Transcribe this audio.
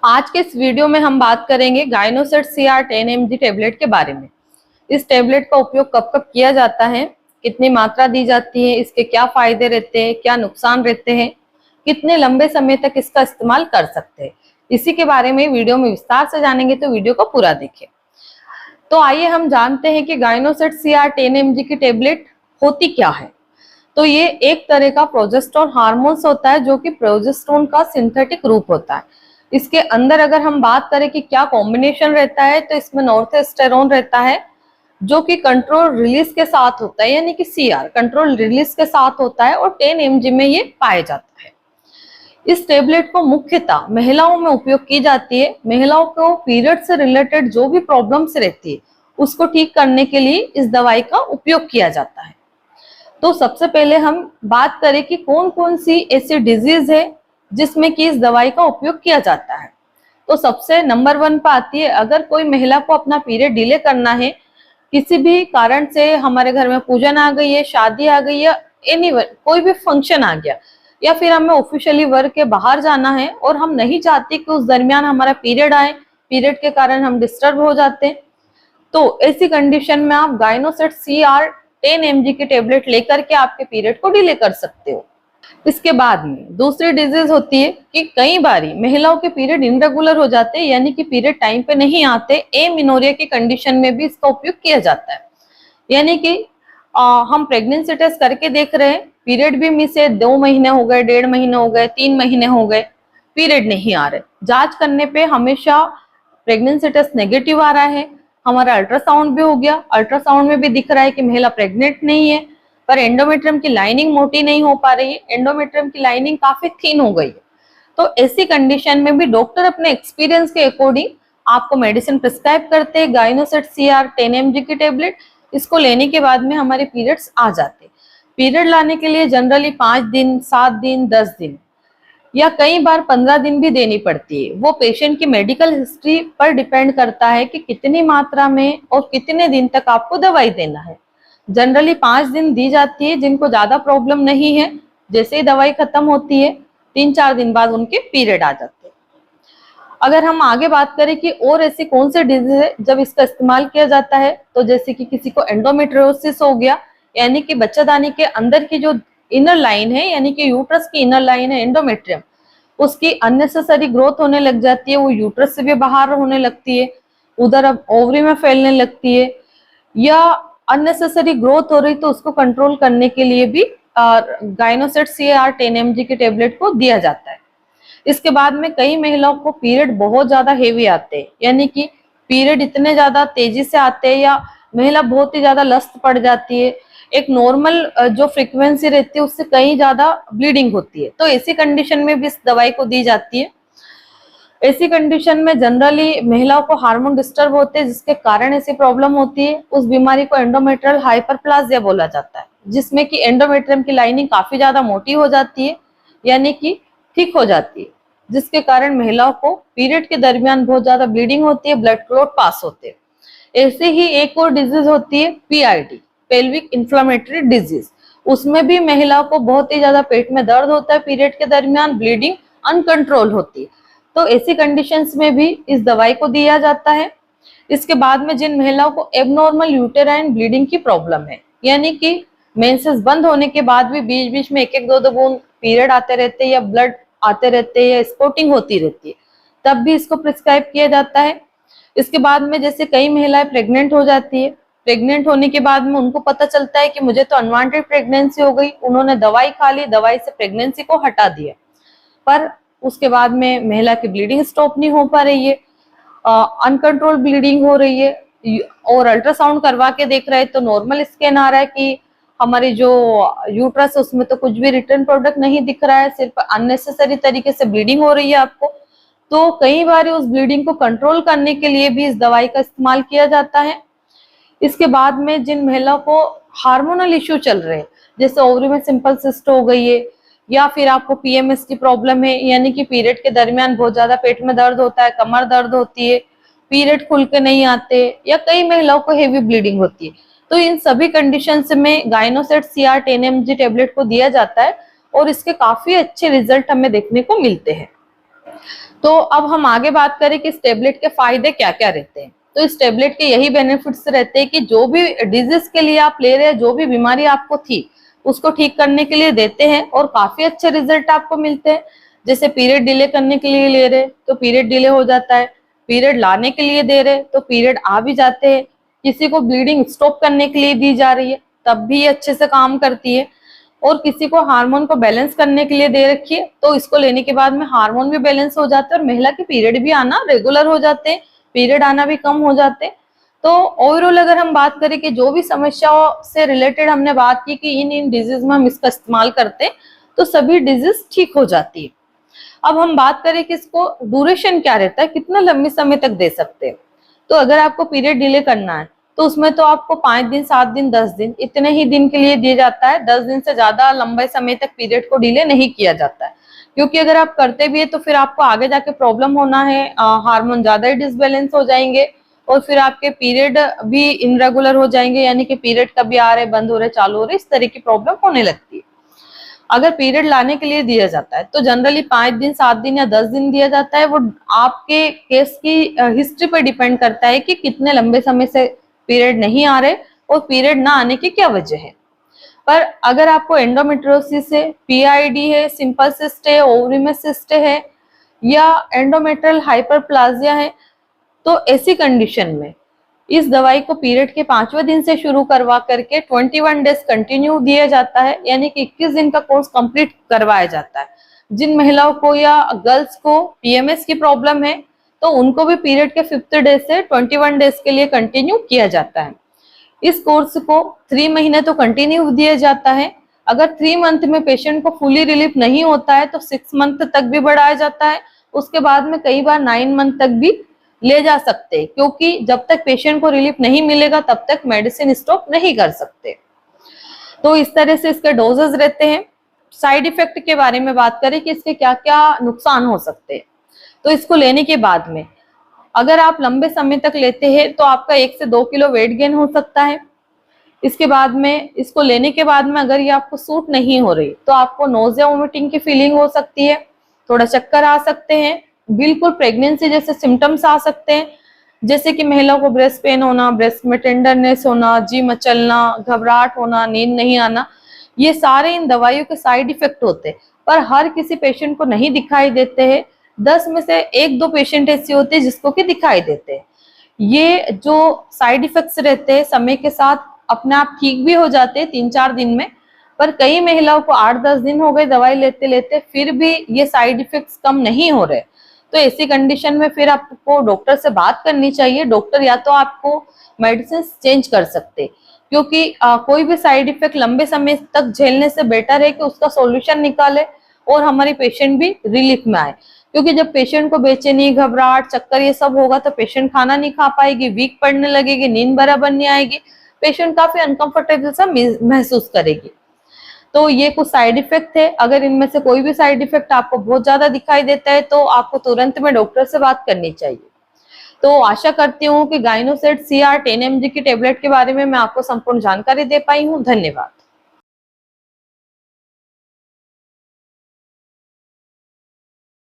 आज के इस वीडियो में हम बात करेंगे गायनोसेट सीआर 10 mg टेबलेट के बारे में। इस टेबलेट का उपयोग कब कब किया जाता है, कितनी मात्रा दी जाती है, इसके क्या फायदे रहते हैं, क्या नुकसान रहते हैं, कितने लंबे समय तक इसका इस्तेमाल कर सकते हैं, इसी के बारे में वीडियो में विस्तार से जानेंगे, तो वीडियो को पूरा देखें। तो आइए हम जानते हैं कि गायनोसेट सीआर 10 mg की टेबलेट होती क्या है। तो ये एक तरह का प्रोजेस्टेरोन हार्मोन्स होता है, जो कि प्रोजेस्टेरोन का सिंथेटिक रूप होता है। इसके अंदर अगर हम बात करें कि क्या कॉम्बिनेशन रहता है, तो इसमें नॉर्थेस्टेरोन रहता है, जो कि कंट्रोल रिलीज के साथ होता है, यानी कि सीआर कंट्रोल रिलीज के साथ होता है, और 10 mg में ये पाया जाता है। इस टेबलेट को मुख्यतः महिलाओं में उपयोग की जाती है। महिलाओं को पीरियड से रिलेटेड जो भी प्रॉब्लम्स रहती है उसको ठीक करने के लिए इस दवाई का उपयोग किया जाता है। तो सबसे पहले हम बात करें कि कौन कौन सी ऐसी डिजीज है जिसमें कि इस दवाई का उपयोग किया जाता है। तो सबसे नंबर 1 पर आती है, अगर कोई महिला को अपना पीरियड डिले करना है, किसी भी कारण से हमारे घर में पूजन आ गई है, शादी आ गई है, कोई भी फंक्शन आ गया, या फिर हमें ऑफिशियली वर्क के बाहर जाना है और हम नहीं चाहते कि उस दरमियान हमारा पीरियड आए, पीरियड के कारण हम डिस्टर्ब हो जाते हैं, तो ऐसी कंडीशन में आप गायनोसेट सीआर 10 mg की टेबलेट लेकर के आपके पीरियड को डिले कर सकते हो। इसके बाद में दूसरी डिजीज होती है कि कई बारी महिलाओं के पीरियड इनरेगुलर हो जाते हैं, यानी कि पीरियड टाइम पे नहीं आते। एमिनोरिया की कंडीशन में भी इसका उपयोग किया जाता है, यानी कि हम प्रेगनेंसी टेस्ट करके देख रहे हैं, पीरियड भी मिस है, 2 महीने हो गए, 1.5 महीने हो गए, 3 महीने हो गए, पीरियड नहीं आ रहे। जांच करने पे हमेशा प्रेगनेंसी टेस्ट नेगेटिव आ रहा है। हमारा अल्ट्रासाउंड भी हो गया, अल्ट्रासाउंड में भी दिख रहा है कि महिला प्रेग्नेंट नहीं है, पर एंडोमेट्रियम की लाइनिंग मोटी नहीं हो पा रही है, एंडोमेट्रियम की लाइनिंग काफी थिन हो गई है। तो ऐसी कंडीशन में भी डॉक्टर अपने एक्सपीरियंस के अकॉर्डिंग आपको मेडिसिन प्रिस्क्राइब करते हैं, गायनोसेट सीआर 10 mg की टेबलेट। इसको लेने के बाद में हमारे पीरियड्स आ जाते हैं। पीरियड लाने के लिए जनरली 5 दिन, 7 दिन, 10 दिन या कई बार 15 दिन भी देनी पड़ती है। वो पेशेंट की मेडिकल हिस्ट्री पर डिपेंड करता है कि कितनी मात्रा में और कितने दिन तक आपको दवाई देना है। जनरली 5 दिन दी जाती है जिनको ज्यादा प्रॉब्लम नहीं है। जैसे ही दवाई खत्म होती है 3-4 दिन बाद उनके पीरियड आ जाते हैं। अगर हम आगे बात करें कि और ऐसी कौन से डिजीज है जब इसका इस्तेमाल किया जाता है, तो जैसे कि किसी को एंडोमेट्रियोसिस हो गया, यानी कि बच्चादानी के अंदर की जो इनर लाइन है, यानी कि यूट्रस की इनर लाइन है एंडोमेट्रियम, उसकी अननेसेसरी ग्रोथ होने लग जाती है, वो यूट्रस से भी बाहर होने लगती है, उधर अब ओवरी में फैलने लगती है, या अननेसेसरी ग्रोथ हो रही, तो उसको कंट्रोल करने के लिए भी गायनोसेट सीआर 10 mg की टेबलेट को दिया जाता है। इसके बाद में कई महिलाओं को पीरियड बहुत ज्यादा हेवी आते हैं, यानी कि पीरियड इतने ज्यादा तेजी से आते हैं, या महिला बहुत ही ज्यादा लस्त पड़ जाती है, एक नॉर्मल जो फ्रीक्वेंसी रहती है उससे कहीं ज्यादा ब्लीडिंग होती है, तो ऐसी कंडीशन में भी इस दवाई को दी जाती है। ऐसी कंडीशन में जनरली महिलाओं को हार्मोन डिस्टर्ब होते हैं, जिसके कारण ऐसी प्रॉब्लम होती है। उस बीमारी को एंडोमेट्रियल हाइपरप्लासिया बोला जाता है, जिसमें कि एंडोमेट्रियम की लाइनिंग काफी ज्यादा मोटी हो जाती है, यानी कि ठीक हो जाती है, जिसके कारण महिलाओं को पीरियड के दरमियान बहुत ज्यादा ब्लीडिंग होती है, ब्लड क्लॉट पास होते हैं। ऐसे ही एक और डिजीज होती है पीआईडी, पेल्विक इन्फ्लेमेटरी डिजीज। उसमें भी महिलाओं को बहुत ही ज्यादा पेट में दर्द होता है, पीरियड के दरमियान ब्लीडिंग अनकंट्रोल होती है, तो ऐसी कंडीशंस में भी इस दवाई को दिया जाता है। इसके बाद में जिन महिलाओं को एबनॉर्मल यूटेराइन ब्लीडिंग की प्रॉब्लम है, यानी कि मेंसेस बंद होने के बाद भी बीच बीच में 1-1, 2-2 बूंद पीरियड आते रहते हैं, या ब्लड आते रहते हैं, या स्पॉटिंग होती रहती है, तब भी इसको प्रिस्क्राइब किया जाता है। इसके बाद में जैसे कई महिलाएं प्रेग्नेंट हो जाती है, प्रेग्नेंट होने के बाद में उनको पता चलता है कि मुझे तो अनवांटेड प्रेगनेंसी हो गई, उन्होंने दवाई खा ली, दवाई से प्रेगनेंसी को हटा दिया, पर उसके बाद में महिला की ब्लीडिंग स्टॉप नहीं हो पा रही है, अनकंट्रोल ब्लीडिंग हो रही है, और अल्ट्रासाउंड करवा के देख रहे हैं तो नॉर्मल स्कैन आ रहा है कि हमारी जो यूट्रस है उसमें तो कुछ भी रिटर्न प्रोडक्ट नहीं दिख रहा है, सिर्फ अननेसेसरी तरीके से ब्लीडिंग हो रही है आपको। तो कई बार उस ब्लीडिंग को कंट्रोल करने के लिए भी इस दवाई का इस्तेमाल किया जाता है। इसके बाद में जिन महिलाओं को हार्मोनल इश्यू चल रहे हैं, जैसे ओवरी में सिंपल सिस्ट हो गई है, या फिर आपको पीएमएस की प्रॉब्लम है, यानी कि पीरियड के दरमियान बहुत ज्यादा पेट में दर्द होता है, कमर दर्द होती है, पीरियड खुल के नहीं आते, या कई महिलाओं को हेवी ब्लीडिंग होती है, तो इन सभी कंडीशंस में गायनोसेट सीआर 10 mg टेबलेट को दिया जाता है, और इसके काफी अच्छे रिजल्ट हमें देखने को मिलते हैं। तो अब हम आगे बात करें कि इस टेबलेट के फायदे क्या क्या रहते हैं। तो इस टेबलेट के यही बेनिफिट्स रहते हैं कि जो भी डिजीज के लिए आप ले रहे हैं, जो भी बीमारी आपको थी उसको ठीक करने के लिए देते हैं और काफी अच्छे रिजल्ट आपको मिलते हैं। जैसे पीरियड डिले करने के लिए ले रहे तो पीरियड डिले हो जाता है, पीरियड लाने के लिए दे रहे तो पीरियड आ भी जाते हैं, किसी को ब्लीडिंग स्टॉप करने के लिए दी जा रही है तब भी ये अच्छे से काम करती है, और किसी को हार्मोन को बैलेंस करने के लिए दे रखी है तो इसको लेने के बाद में हार्मोन भी बैलेंस हो जाते हैं और महिला के पीरियड भी आना रेगुलर हो जाते हैं, पीरियड आना भी कम हो जाते हैं। तो ओवरऑल अगर हम बात करें कि जो भी समस्याओं से रिलेटेड हमने बात की कि इन डिजीज में हम इसका इस्तेमाल करते हैं तो सभी डिजीज ठीक हो जाती है। अब हम बात करें कि इसको ड्यूरेशन क्या रहता है, कितना लंबे समय तक दे सकते हैं। तो अगर आपको पीरियड डिले करना है तो उसमें तो आपको 5 दिन, 7 दिन, 10 दिन इतने ही दिन के लिए दिया जाता है। 10 दिन से ज्यादा लंबे समय तक पीरियड को डिले नहीं किया जाता है, क्योंकि अगर आप करते भी है तो फिर आपको आगे जाके प्रॉब्लम होना है, हार्मोन ज्यादा ही डिसबैलेंस हो जाएंगे और फिर आपके पीरियड भी इनरेगुलर हो जाएंगे, यानी कि पीरियड कभी आ रहे, बंद हो रहे, चालू हो रहे, इस तरह की प्रॉब्लम होने लगती है। अगर पीरियड लाने के लिए दिया जाता है तो जनरली 5 दिन, 7 दिन या 10 दिन दिया जाता है। वो आपके केस की हिस्ट्री पर डिपेंड करता है कि कितने लंबे समय से पीरियड नहीं आ रहे और पीरियड ना आने की क्या वजह है। पर अगर आपको एंडोमेट्रियोसिस है, पीआईडी है, सिंपल सिस्ट है, ओवरी में सिस्ट है या एंडोमेट्रियल हाइपरप्लाजिया है, तो ऐसी कंडीशन में इस दवाई को पीरियड के 5वें दिन से शुरू करवा करके 21 डेज कंटिन्यू दिया जाता है, यानी कि 21 दिन का कोर्स कंप्लीट करवाया जाता है। जिन महिलाओं को या गर्ल्स को पीएमएस की प्रॉब्लम है तो उनको भी पीरियड के 5th डे से 21 डेज के लिए कंटिन्यू किया जाता है। इस कोर्स को 3 महीने तो कंटिन्यू दिया जाता है। अगर 3 मंथ में पेशेंट को फुली रिलीफ नहीं होता है तो 6 मंथ तक भी बढ़ाया जाता है। उसके बाद में कई बार 9 मंथ तक भी ले जा सकते हैं, क्योंकि जब तक पेशेंट को रिलीफ नहीं मिलेगा तब तक मेडिसिन स्टॉप नहीं कर सकते। तो इस तरह से इसके डोजेस रहते हैं। साइड इफेक्ट के बारे में बात करें कि इसके क्या क्या नुकसान हो सकते हैं, तो इसको लेने के बाद में अगर आप लंबे समय तक लेते हैं तो आपका 1 से 2 किलो वेट गेन हो सकता है। इसके बाद में इसको लेने के बाद में अगर ये आपको सूट नहीं हो रही तो आपको नोजिया वोमिटिंग की फीलिंग हो सकती है, थोड़ा चक्कर आ सकते हैं, बिल्कुल प्रेगनेंसी जैसे सिम्टम्स आ सकते हैं, जैसे कि महिलाओं को ब्रेस्ट पेन होना, ब्रेस्ट में टेंडरनेस होना, जी मचलना, घबराहट होना, नींद नहीं आना, ये सारे इन दवाइयों के साइड इफेक्ट होते हैं। पर हर किसी पेशेंट को नहीं दिखाई देते हैं। 10 में से 1-2 पेशेंट ऐसे होते हैं जिसको कि दिखाई देते हैं। ये जो साइड इफेक्ट्स रहते हैं समय के साथ अपने आप ठीक भी हो जाते हैं 3-4 दिन में, पर कई महिलाओं को 8-10 दिन हो गए दवाई लेते लेते फिर भी ये साइड इफेक्ट्स कम नहीं हो रहे। तो ऐसी कंडीशन में फिर आपको डॉक्टर से बात करनी चाहिए। डॉक्टर या तो आपको मेडिसिन चेंज कर सकते, क्योंकि कोई भी साइड इफेक्ट लंबे समय तक झेलने से बेटर है कि उसका सॉल्यूशन निकाले और हमारे पेशेंट भी रिलीफ में आए। क्योंकि जब पेशेंट को बेचैनी, घबराहट, चक्कर ये सब होगा तो पेशेंट खाना नहीं खा पाएगी, वीक पड़ने लगेगी, नींद बराबर नहीं आएगी, पेशेंट काफी अनकंफर्टेबल सा महसूस करेगी। तो ये कुछ साइड इफेक्ट है। अगर इनमें से कोई भी साइड इफेक्ट आपको बहुत ज्यादा दिखाई देता है तो आपको तुरंत में डॉक्टर से बात करनी चाहिए। तो आशा करती हूँ कि गाइनोसेट CR 10 mg की टेबलेट के बारे में मैं आपको संपूर्ण जानकारी दे पाई हूँ। धन्यवाद।